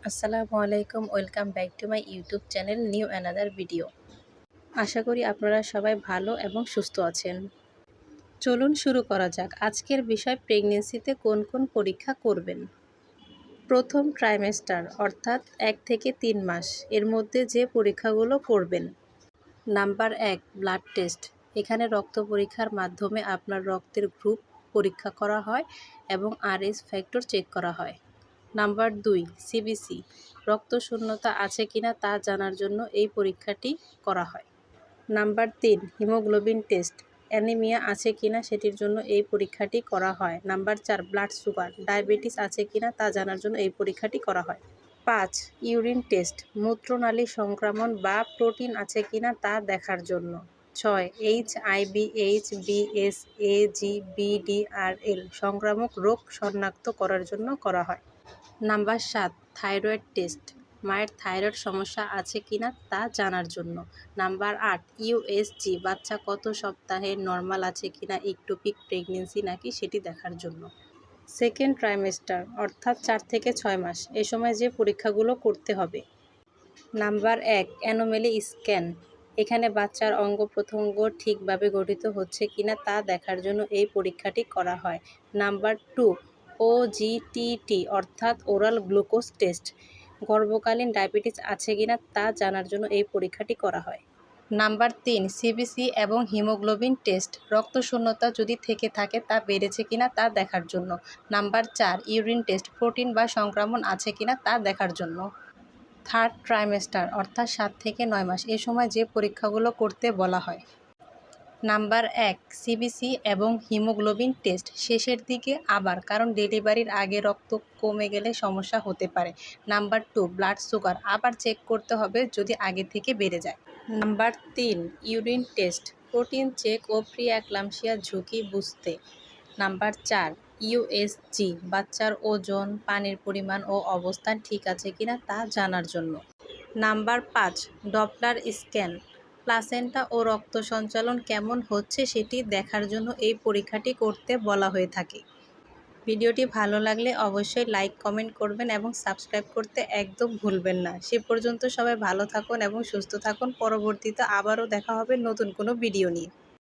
আসসালামু আলাইকুম, welcome back to my YouTube channel new another video. আশা করি আপনারা সবাই ভালো এবং সুস্থ আছেন। চলুন শুরু করা যাক। আজকের বিষয় প্রেগনেন্সিতে কোন কোন পরীক্ষা করবেন। প্রথম ট্রাইমেস্টার অর্থাৎ 1 থেকে 3 মাস এর মধ্যে যে পরীক্ষাগুলো করবেন। Number 1, blood test. এখানে রক্ত পরীক্ষার মাধ্যমে আপনার রক্তের গ্রুপ পরীক্ষা করা হয় এবং আরএস ফ্যাক্টর চেক করা হয়। Number 2, CBC. রক্ত শূন্যতা আছে কিনা তা জানার জন্য এই পরীক্ষাটি করা হয়। Number 3, haemoglobin test. অ্যানিমিয়া আছে কিনা সেটির জন্য এই পরীক্ষাটি করা হয়। Number 4, blood sugar. ডায়াবেটিস আছে কিনা তা জানার জন্য এই পরীক্ষাটি করা হয়। 5, ইউরিন টেস্ট। মূত্রনালী সংক্রমণ বা প্রোটিন আছে কিনা তা দেখার জন্য। 6, এইচআইভি, এইচবিএস, এজি, বিডিআরএল সংক্রামক রোগ শনাক্ত করার জন্য করা হয়। Number 7, thyroid test. মায়ের থাইরয়েড সমস্যা আছে কিনা তা জানার জন্য। Number 8, USG. বাচ্চা কত সপ্তাহে নর্মাল আছে কিনা, ইকটোপিক প্রেগনেন্সি নাকি সেটি দেখার জন্য। সেকেন্ড ট্রাইমেস্টার অর্থাৎ 4 থেকে 6 মাস এ সময় যে পরীক্ষাগুলো করতে হবে। Number 1, anomaly scan. এখানে বাচ্চার অঙ্গ প্রত্যঙ্গ ঠিকভাবে গঠিত হচ্ছে কিনা তা দেখার জন্য এই পরীক্ষাটি করা হয়। নাম্বার 2, ওজিটিটি অর্থাৎ ওরাল গ্লুকোজ টেস্ট। গর্ভকালীন ডায়াবেটিস আছে কিনা তা জানার জন্য এই পরীক্ষাটি করা হয়। নাম্বার 3, সিবিসি এবং হিমোগ্লোবিন টেস্ট। রক্ত শূন্যতা যদি থেকে থাকে তা বেড়েছে কিনা তা দেখার জন্য। Number 4, urine test. প্রোটিন বা সংক্রমণ আছে কিনা তা দেখার জন্য। থার্ড ট্রাইমেস্টার অর্থাৎ 7 থেকে 9 মাস এ সময় যে পরীক্ষাগুলো করতে বলা হয়। নাম্বার 1, সিবিসি এবং হিমোগ্লোবিন টেস্ট। শেষের দিকে আবার, কারণ ডেলিভারির আগে রক্ত কমে গেলে সমস্যা হতে পারে। Number 2, blood sugar. আবার চেক করতে হবে যদি আগে থেকে বেড়ে যায়। Number 3, urine test. Protein check ও প্রি অ্যাক্লাম্পসিয়া ঝুঁকি বুঝতে। Number 4, USG. বাচ্চার ওজন, পানির পরিমাণ ও অবস্থান ঠিক আছে কিনা তা জানার জন্য। Number 5, Doppler scan. প্লাসেন্টা ও রক্ত সঞ্চালন কেমন হচ্ছে সেটি দেখার জন্য এই পরীক্ষাটি করতে বলা হয়ে থাকে। ভিডিওটি ভালো লাগলে অবশ্যই লাইক, কমেন্ট করবেন এবং সাবস্ক্রাইব করতে একদম ভুলবেন না। সে পর্যন্ত সবাই ভালো থাকুন এবং সুস্থ থাকুন। পরবর্তীতে আবারও দেখা হবে নতুন কোনো ভিডিও নিয়ে।